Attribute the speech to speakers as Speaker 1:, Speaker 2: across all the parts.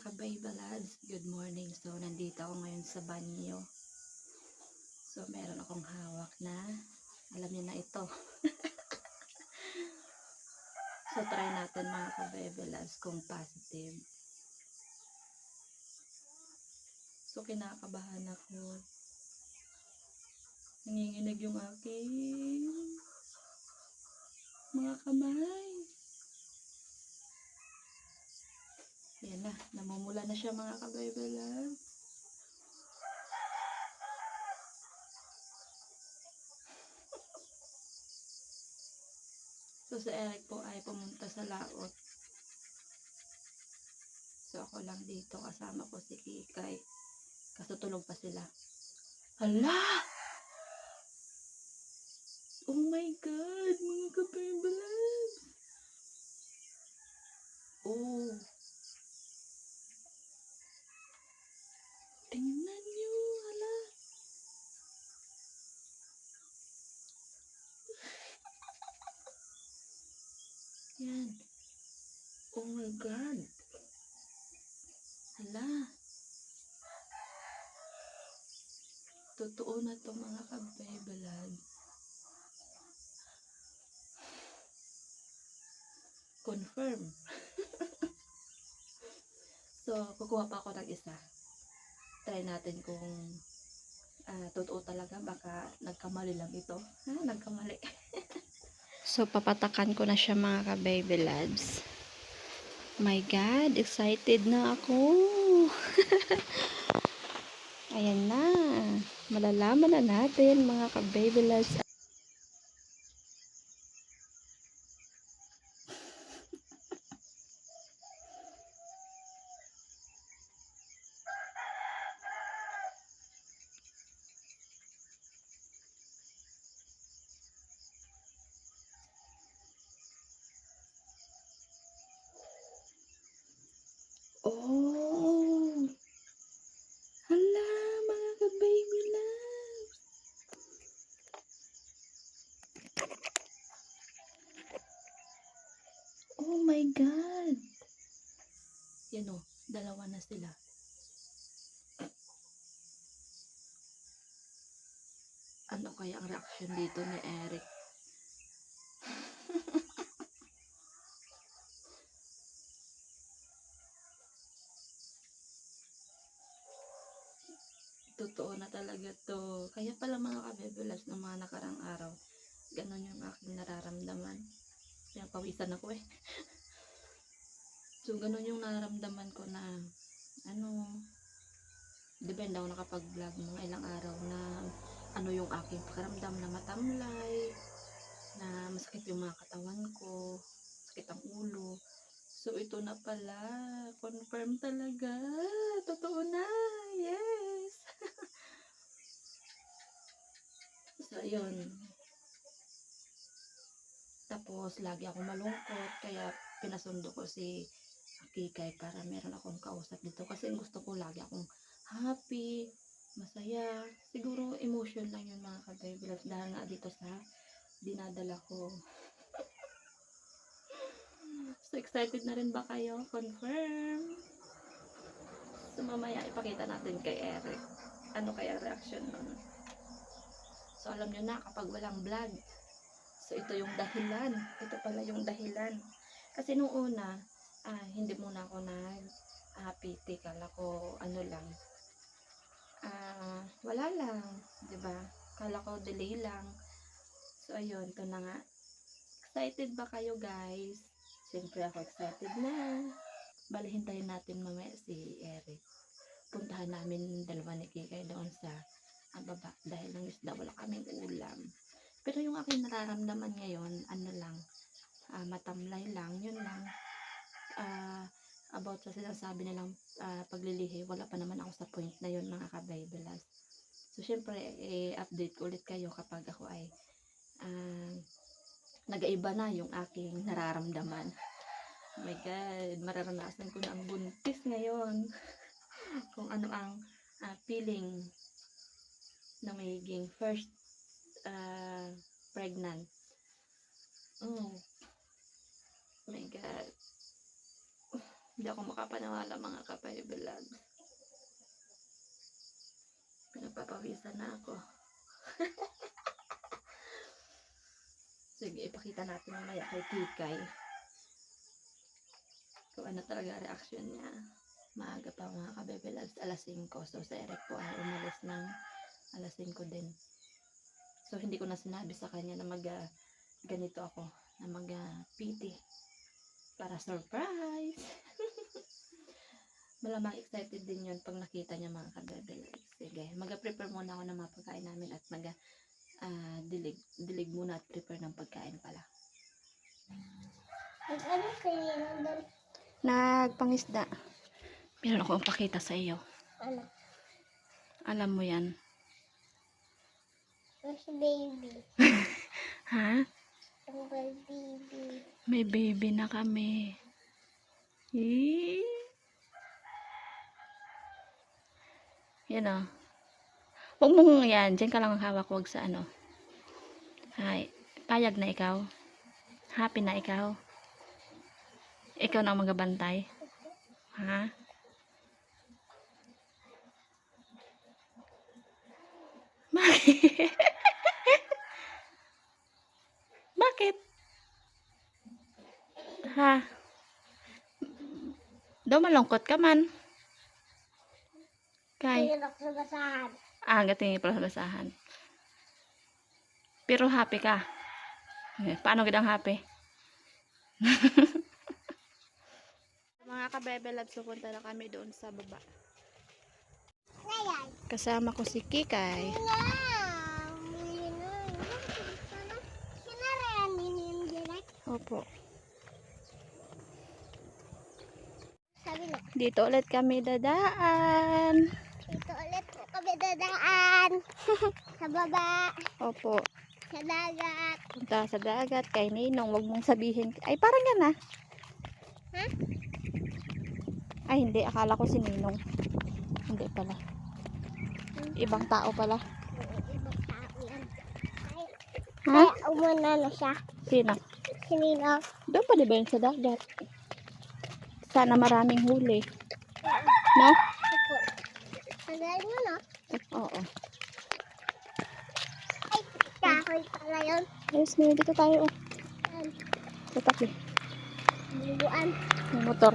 Speaker 1: ka-baby lads, good morning. So, nandito ako ngayon sa banyo. So, meron akong hawak na, alam niyo na ito. So, try natin mga ka-baby lads kung positive. So, kinakabahan ako. Nanginginig yung aking mga kamay. Yan na, namumula na siya mga ka-baby lads. So, si Eric po ay pumunta sa laot. So, ako lang dito, kasama ko si Kikay. Kaso tulog pa sila. Hala! Oh my God! Mga ka-baby lads! Oh! Tingnan nyo! Hala! Yan. Oh my God! Hala! Totoo na to mga ka-baby lads. Confirm. So, kukuha pa ako ng isa. Try natin kung totoo talaga. Baka nagkamali lang ito. Nagkamali. So, papatakan ko na siya mga ka-baby lads. My God, excited na ako. Ayan na. Malalaman na natin mga ka-baby lads. Oh! Hala, mga ka-baby loves. Oh my God. Yan o, dalawa na sila. Ano kaya ang reaction dito ni Eric? Totoo na talaga to. Kaya pala mga kabebelas ng mga nakarang araw, ganon yung aking nararamdaman. Kaya pawisan ako eh. So, ganon yung nararamdaman ko na, depende ako nakapag-vlog mga ilang araw na ano yung aking pakiramdam na matamlay, na masakit yung mga katawan ko, sakit ang ulo. So, ito na pala. Confirm talaga. Totoo na. Yes. So, ayun. Tapos, lagi ako malungkot. Kaya, pinasundo ko si Kikay para meron akong kausap dito. Kasi gusto ko lagi akong happy, masaya. Siguro, emotion lang yun mga ka-baby. Dahil nga dito sa dinadala ko. So, excited na rin ba kayo? Confirm. So, mamaya ipakita natin kay Eric. Ano kaya reaction nun? So, alam nyo na, kapag walang vlog, so ito yung dahilan. Ito pala yung dahilan. Kasi nung una, hindi muna ako PT. Kala ko, ano lang, wala lang. 'Di ba? Kala ko, delay lang. So, ayun, ito na nga. Excited ba kayo, guys? Siyempre ako excited na. Bali, hintayin natin mamaya si Eric. Puntahan namin dalawa ni Kikay doon sa baba dahil ng isda wala kaming ulam. Pero yung aking nararamdaman ngayon, ano lang, matamlay lang, yun lang. About sa sinasabi nilang paglilihi, wala pa naman ako sa point na yun mga ka-Bibelas. So, syempre, update ko ulit kayo kapag ako ay nag-iba na yung aking nararamdaman. Oh my God, mararanasan ko na ang buntis ngayon. Kung ano ang feeling na magiging first pregnant. Oh my God. Hindi ako makapaniwala mga ka-baby loves. Pinagpapawisan na ako. Sige, ipakita natin mamaya kay Kikay kung ano talaga reaction niya. Maaga pa mga ka-baby loves, alas 5. So, si Eric po ay umalis ng alas 5 din. So, hindi ko na sinabi sa kanya na ganito ako, na PT para surprise. Malamang excited din yun pag nakita niya mga ka-baby loves. Sige, mag-prepare muna ako ng mga pagkain namin at dilig muna at prepare ng pagkain pala. Nagpangisda. Meron akong pakita sa iyo.
Speaker 2: Ano?
Speaker 1: Alam mo yan.
Speaker 2: Mas baby.
Speaker 1: Ha?
Speaker 2: Ang baby.
Speaker 1: May baby na kami. Eee. Yan o. Huwag mong yan. Diyan ka lang hawak. Huwag sa ano. Hay. Payag na ikaw. Happy na ikaw. Ikaw na ang magabantay. Ha? Bakit? Bakit? Ha? Daw malungkot ka man. Kay.
Speaker 2: Tingin ako sa basahan.
Speaker 1: Gatingin pala sa basahan. Pero happy ka. Paano gidang happy? Mga ka-bebe loves, pupunta na kami doon sa baba.
Speaker 2: Ngayon.
Speaker 1: Kasama ko si Kikay. Opo.
Speaker 2: Sabi na.
Speaker 1: Dito ulit kami dadaan.
Speaker 2: Ito ulit kami dadaan. Sa baba.
Speaker 1: Opo.
Speaker 2: Sa dagat.
Speaker 1: Punta sa dagat kay Ninong. Huwag mong sabihin. Ay, parang yan ah.
Speaker 2: Ha?
Speaker 1: Ay, hindi. Akala ko si Ninong. Hindi pala. Ibang tao pala.
Speaker 2: Ibang tao yan.
Speaker 1: Ha?
Speaker 2: Ay, umuna na siya.
Speaker 1: Sino?
Speaker 2: Sinino?
Speaker 1: Doon pa diba yun sa dagat? Sana maraming huli. No?
Speaker 2: Ito. Sandali mo na.
Speaker 1: Oo.
Speaker 2: Ay, kahoy pala yun.
Speaker 1: Ayos na dito tayo.
Speaker 2: Yan.
Speaker 1: Sa tabi.
Speaker 2: Bubuan.
Speaker 1: May motor.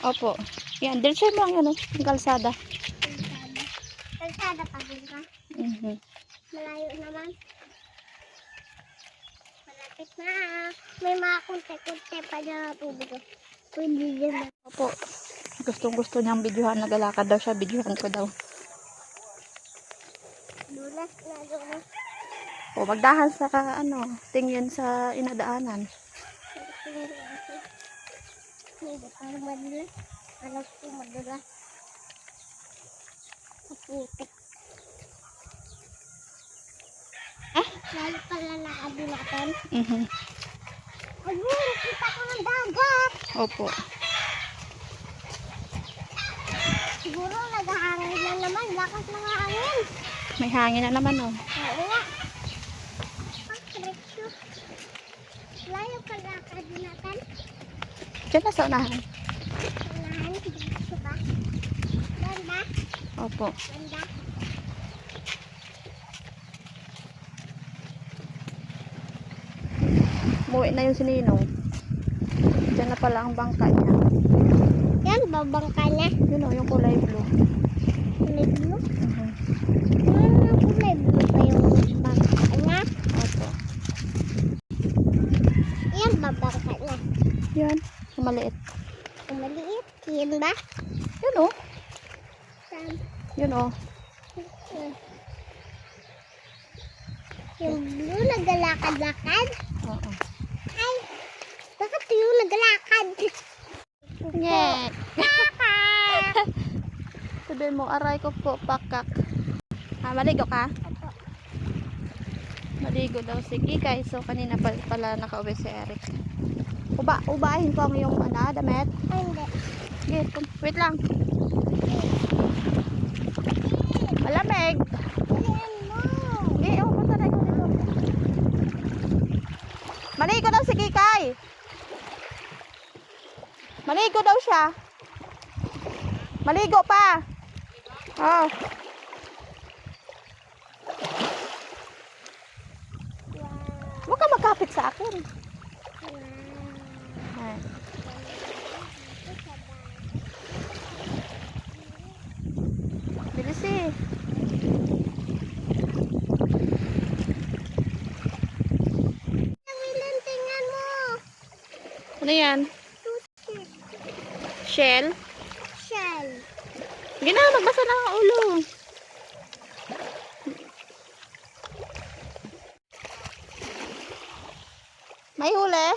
Speaker 1: Opo. Yan. Diretso mo lang yan. Yung kalsada.
Speaker 2: Kalsada pa din ka. Malayo naman. Malapit na. May mga kunti-kunti pa na tubig. Pwede dyan.
Speaker 1: Opo. Gustong-gusto niyang videohan. Nagalakad daw siya. Videohan ko daw.
Speaker 2: Dulas na doon.
Speaker 1: O, magdahan sa tingin sa inadaanan.
Speaker 2: Hindi parang madulas. Alam ko madulas. Kaputik. Lalo pala nakadulakan. Ayun, kita ko ng dagat.
Speaker 1: Opo.
Speaker 2: Siguro naghahangin na naman. Lakas ng hangin.
Speaker 1: May hangin na naman oh.
Speaker 2: Oo nga. Diretso. Layo pala kadulatan.
Speaker 1: Diyan na sa unahan.
Speaker 2: Unahan, diretso ba? Ganda?
Speaker 1: Opo.
Speaker 2: Ganda?
Speaker 1: Umuwi na yung sininong. Diyan na pala ang bangka niya.
Speaker 2: Yan, babangka na.
Speaker 1: Yun o, yung kulay blue.
Speaker 2: Kulay blue? Kulay blue pa yung bangka niya.
Speaker 1: Opo.
Speaker 2: Yan, babangka na.
Speaker 1: Yan, yung maliit.
Speaker 2: Ang maliit. Yan ba?
Speaker 1: Yun o.
Speaker 2: Saan?
Speaker 1: Yun o.
Speaker 2: Yung blue naglalakad-lakad.
Speaker 1: Oo.
Speaker 2: Ay, bakit yung naglalakad?
Speaker 1: Nye.
Speaker 2: Pakak!
Speaker 1: Sabihin mo, aray ko po, pakak. Maligo ka?
Speaker 2: Opo.
Speaker 1: Maligo daw si Kikay. So, kanina pala nakauwi si Eric. Ubahin ko ang iyong damit.
Speaker 2: Ay, hindi.
Speaker 1: Okay, wait lang. Malamig.
Speaker 2: Ayan mo.
Speaker 1: Okay, punta na ikaw dito. Maligo daw si Kikay. Maligo daw siya. Maligo pa. Oh. Huwag ka magkapit sa akin. Ay. Bilis eh.
Speaker 2: Milan, tingnan mo.
Speaker 1: Ano yan? Shell?
Speaker 2: Shell.
Speaker 1: Sige na, magbasa na ang ulo. May huli?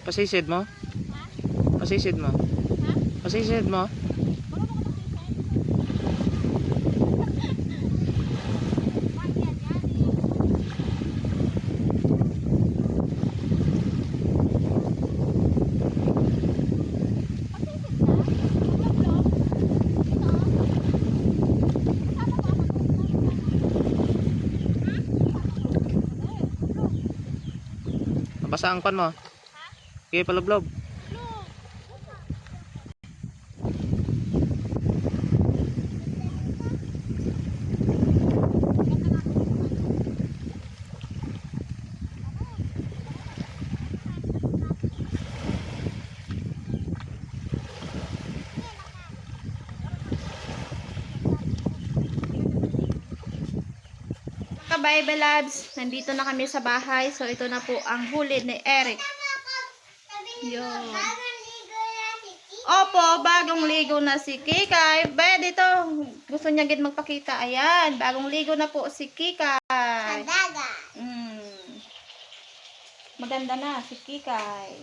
Speaker 3: Pasisid mo? Pasisid mo? Pasisid mo? Nabasa ang pan mo? Okay, palublob.
Speaker 1: Ka-Bible Labs, nandito na kami sa bahay. So, ito na po ang huli ni Eric. Yun. Opo, bagong ligo na si Kikay. Ba, dito. Gusto niya gid magpakita. Ayan, bagong ligo na po si Kikay.
Speaker 2: Daga.
Speaker 1: Maganda na si Kikay.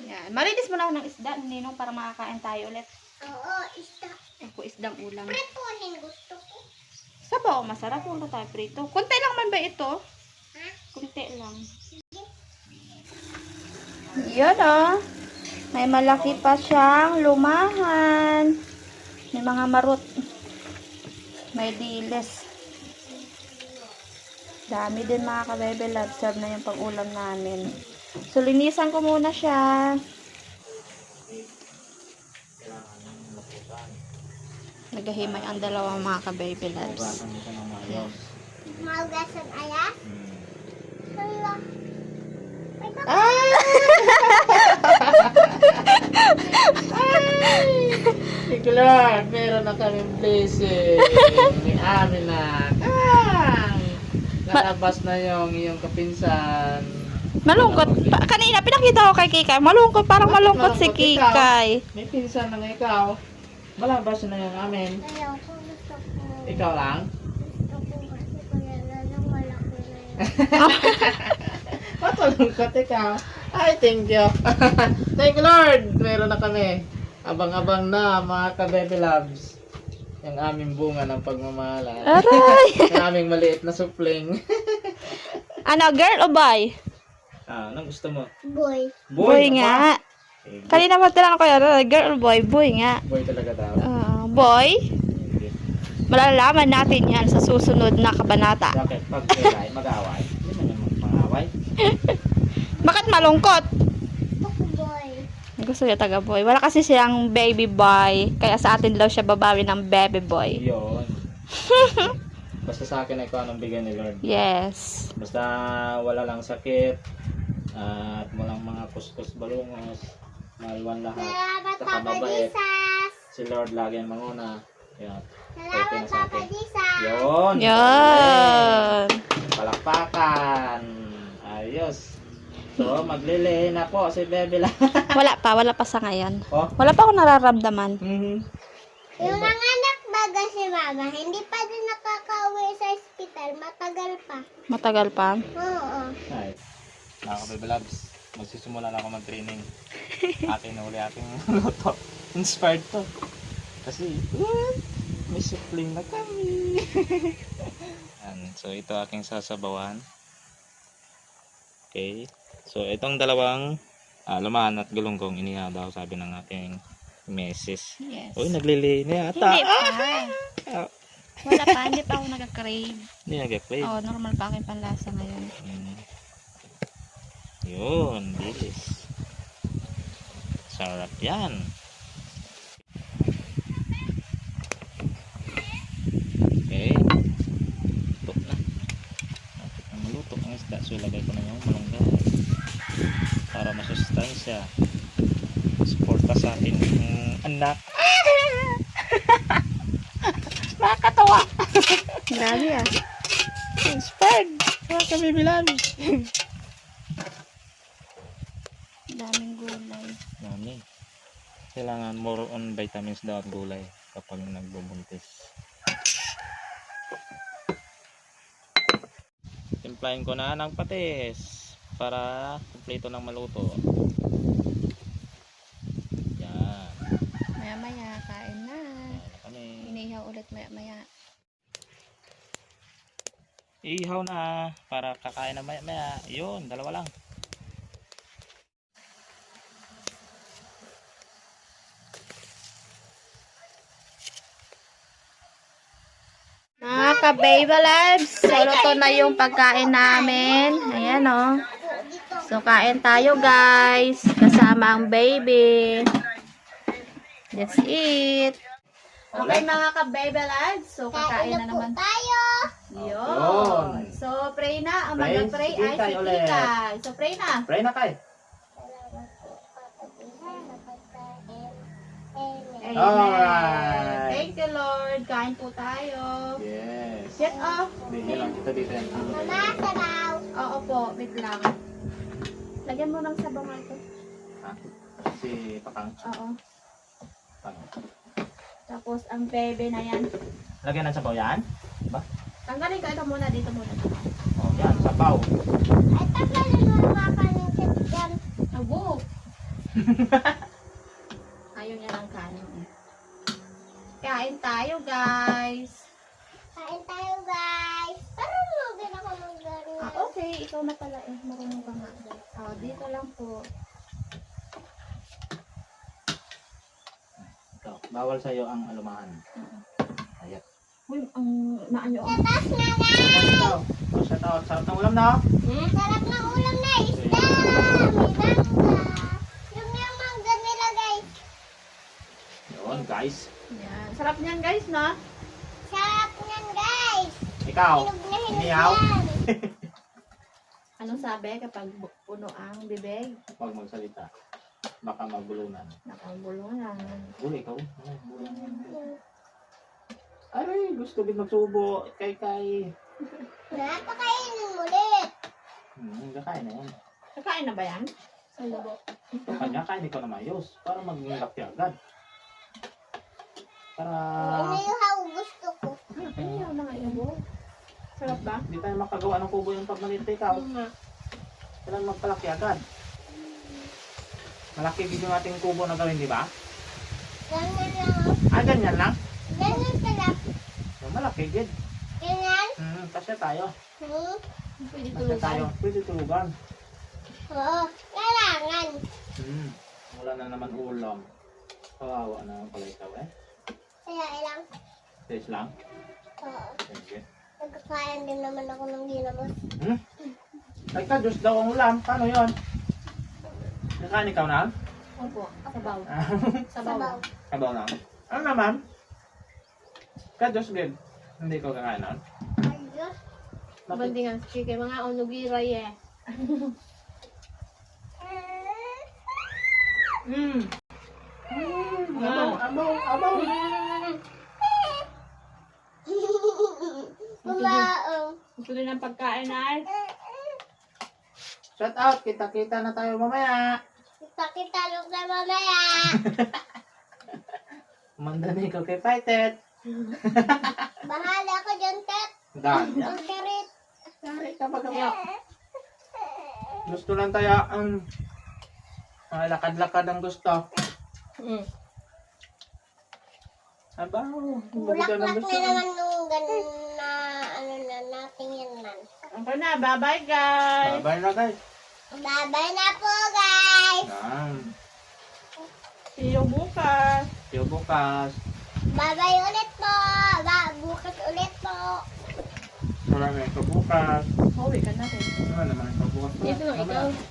Speaker 1: Yan. Marinis mo na ako ng isda, Ninong, para makakain tayo ulit.
Speaker 2: Oo, isda.
Speaker 1: Ako isdang ulam.
Speaker 2: Prituhin gusto ko.
Speaker 1: Sabaw, masarap kung tayo prito. Kunti lang man ba ito?
Speaker 2: Ha?
Speaker 1: Kunti lang. Yun oh. May malaki pa siyang lumahan. May mga marot. May diles. Dami din mga ka-Bebe Lab. Serve na yung pang-ulam namin. So, linisan ko muna siya. Nagahimay ang dalawang mga ka-Baby Labs. Yan.
Speaker 2: Maugasan aya? Hala. May bak-
Speaker 3: Clark, meron na kaming blessing. May amin na. Nalabas na yung iyong kapinsan.
Speaker 1: Malungkot. Kanina pinakita ko kay Kikay. Malungkot. Parang malungkot si
Speaker 3: Malungkot ikaw.
Speaker 1: Kikay.
Speaker 3: May pinsan na nga ikaw. Malabas na yung amin.
Speaker 2: Ayaw ko, gusto ko.
Speaker 3: Ikaw lang?
Speaker 2: Gusto ko kasi kaya lang malaki na yun.
Speaker 3: Patulungkot ikaw. Ay, thank you. Thank you, Lord. Meron na kami. Abang-abang na, mga ka-Bebe Loves. Yung aming bunga ng pagmamahalan.
Speaker 1: Aray!
Speaker 3: Yung aming maliit na supling.
Speaker 1: Ano, girl o boy?
Speaker 3: Anong gusto mo?
Speaker 2: Boy.
Speaker 1: Boy nga.
Speaker 3: Eh,
Speaker 1: Kanina mo tinanong ko yun. Girl o boy? Boy nga.
Speaker 3: boy talaga daw.
Speaker 1: Boy? Malalaman natin yan sa susunod na kabanata.
Speaker 3: Bakit? Pag kailangan mag-away. Hindi naman yung mag-away.
Speaker 1: Bakit malungkot?
Speaker 2: Gusto ko boy.
Speaker 1: Gusto niya taga boy. Wala kasi siyang baby boy. Kaya sa atin daw siya babawi ng baby boy.
Speaker 3: Yun. Basta sa akin ay kung anong bigyan ni Lord.
Speaker 1: Yes.
Speaker 3: Basta wala lang sakit. At walang mga kuskus balungos. Malwan lahat.
Speaker 2: Salamat
Speaker 3: Saka
Speaker 2: Papa
Speaker 3: mabait.
Speaker 2: Jesus.
Speaker 3: Si Lord lagi ang manguna. Yan. Okay
Speaker 2: Salamat
Speaker 3: na sa
Speaker 2: Papa
Speaker 3: akin.
Speaker 2: Jesus.
Speaker 3: Yun.
Speaker 1: Yan.
Speaker 3: Palakpakan. Ayos. So, maglilihi na po si Bebe lang.
Speaker 1: Wala pa sa ngayon.
Speaker 3: Oh.
Speaker 1: Wala pa ako nararamdaman.
Speaker 2: Yung mga anak baga si Mama, hindi pa din nakakauwi sa ospital. Matagal pa.
Speaker 1: Matagal pa.
Speaker 2: Oo.
Speaker 3: Nice. Mga ka-Bebe Labs, magsisimula na ako mag-training. Akin na uli aking luto. Inspired to. Kasi, may supling na kami. So, ito aking sasabawan. Okay. So, itong dalawang lumahan at galunggong inihaw daw, sabi ng aking meses.
Speaker 1: Yes.
Speaker 3: Uy, naglilihi na yata.
Speaker 1: Hindi pa. Wala pa, hindi pa ako nagka-crave.
Speaker 3: Hindi nag-crave.
Speaker 1: Oo, normal pa aking panlasa ngayon.
Speaker 3: Yun, bilis. Sarap yan. Okay. Luto na. Lapit na maluto ang isda. So, ilagay ko na yung malunggay. Para masustansya. Suporta sa akin anak. Nakakatawa.
Speaker 1: Grabe ah.
Speaker 3: Inspired. Mga kami bilabs.
Speaker 1: Daming gulay.
Speaker 3: Dami. Kailangan more on vitamins daw at gulay kapag nagbubuntis. Timplahin ko na ng patis para kumpleto ng maluto. Yan.
Speaker 1: Maya-maya, kain na.
Speaker 3: Ayan na kami.
Speaker 1: Inihaw ulit maya-maya.
Speaker 3: Ihaw na para kakain na maya-maya. Yun, dalawa lang.
Speaker 1: Mga ka-baby loves, so luto na yung pagkain namin. Ayan o. So kain tayo guys. Kasama ang baby. That's it. Okay mga ka-baby loves, so kakain na naman
Speaker 2: tayo.
Speaker 1: yun. So pray na. Ang
Speaker 3: Pray,
Speaker 1: mag-pray
Speaker 3: sige
Speaker 1: ay si
Speaker 3: tayo ulit.
Speaker 1: Tita. So pray na.
Speaker 3: Pray na kay.
Speaker 1: Amen.
Speaker 3: Alright.
Speaker 1: Thank you Lord. Kain po tayo.
Speaker 3: Yes.
Speaker 1: Get off.
Speaker 3: Hindi lang kita dito yan.
Speaker 2: Mama, sabaw.
Speaker 1: Oo po, wait lang. Lagyan mo ng sabaw nga ito.
Speaker 3: Ha? Si Pakang.
Speaker 1: Oo.
Speaker 3: Pakang.
Speaker 1: Tapos ang bebe na yan.
Speaker 3: Lagyan ng sabaw yan? Ba?
Speaker 1: Tanggalin ko ito muna, dito muna.
Speaker 3: Oh, yan, sabaw.
Speaker 2: Ay, tagalin mo mga paninsit dyan.
Speaker 1: Abo! Ayaw niya ng kanin. Kain tayo guys.
Speaker 2: Kain tayo, guys. Parang lugin ako ng gano'n.
Speaker 1: Okay, ikaw na pala eh. Marunong ka nga. Dito lang po.
Speaker 3: Ikaw, bawal sa'yo ang alumahan. Ayat.
Speaker 1: Uy, ang naanyo.
Speaker 2: Tatas na, guys.
Speaker 3: Ikaw. Oh, shout out. Sarap ng ulam na.
Speaker 2: Sarap ng ulam na isda. May mangga. Yung mangga nila, guys.
Speaker 3: Yun, guys.
Speaker 1: Yan. Sarap niyan guys, no?
Speaker 2: Sarap niyan, guys.
Speaker 3: Ikaw,
Speaker 2: Hinog na hinog
Speaker 3: inihaw.
Speaker 2: yan.
Speaker 1: Anong sabi kapag puno ang bibig?
Speaker 3: Huwag magsalita. Baka magbulunan.
Speaker 1: Nakabulungan.
Speaker 3: Uli, ikaw. Ay, gusto din magsubo. Kay.
Speaker 2: Napakainin mo ulit.
Speaker 3: Kakain na yan.
Speaker 1: Kakain na ba yan? Sa labo.
Speaker 3: Kanya, kain ikaw na mayos. Para mag-laki agad. Para...
Speaker 2: Inihaw gusto ko.
Speaker 1: Ayaw na nga labo. Sarap ba?
Speaker 3: Hindi tayo makagawa ng kubo yung pag maliit ikaw.
Speaker 1: Oo nga.
Speaker 3: Kailangan magpalaki agad. Malaki din yung ating kubo na gawin, di ba?
Speaker 2: Ganyan lang.
Speaker 3: Ganyan lang.
Speaker 2: Ganyan sarap.
Speaker 3: Yung malaki, gid.
Speaker 2: Ganyan.
Speaker 3: Kasi tayo.
Speaker 1: Pwede
Speaker 3: Kasi tayo.
Speaker 1: tulugan.
Speaker 3: Pwede tulugan.
Speaker 2: Oo. Kailangan.
Speaker 3: Wala na naman ulam. Kawawa na pala ikaw eh.
Speaker 2: Kaya ilang.
Speaker 3: Taste lang.
Speaker 2: Oo.
Speaker 3: Sige.
Speaker 2: Nagkakain din naman ako ng ginamos.
Speaker 3: Ay ka, Diyos daw ang ulam. Paano yun? Nakain ikaw na?
Speaker 1: Opo, sabaw. Sabaw.
Speaker 2: Sabaw.
Speaker 3: Kabaw na. Ano naman? Ka, Diyos din. Hindi ko kakain na.
Speaker 2: Ay, Diyos.
Speaker 1: Bandingan sa chicken, mga onugiray eh.
Speaker 3: Abaw.
Speaker 2: Kumaong.
Speaker 1: Gusto din ng pagkain ay.
Speaker 3: Shout out. Kita-kita na tayo mamaya.
Speaker 2: Kita lang na mamaya.
Speaker 3: Manda na ikaw kay Fightet.
Speaker 2: Bahala ko dyan, Tet.
Speaker 3: Dahil.
Speaker 2: Ang karit.
Speaker 3: Sorry kapag gusto lang tayo ang lakad-lakad ang gusto. Abaw.
Speaker 2: Bulaklak na naman nung ganun na ano na natin yan man.
Speaker 1: Okay na, bye-bye guys.
Speaker 3: Bye-bye na guys.
Speaker 2: Bye-bye na po, guys.
Speaker 3: Yan.
Speaker 1: See you bukas.
Speaker 3: See you bukas.
Speaker 2: Bye-bye ulit po. Bukas. bukas ulit po.
Speaker 3: Marami ito bukas.
Speaker 1: Uwi ka na rin.
Speaker 3: Ano naman ito bukas?
Speaker 1: Ito, ikaw.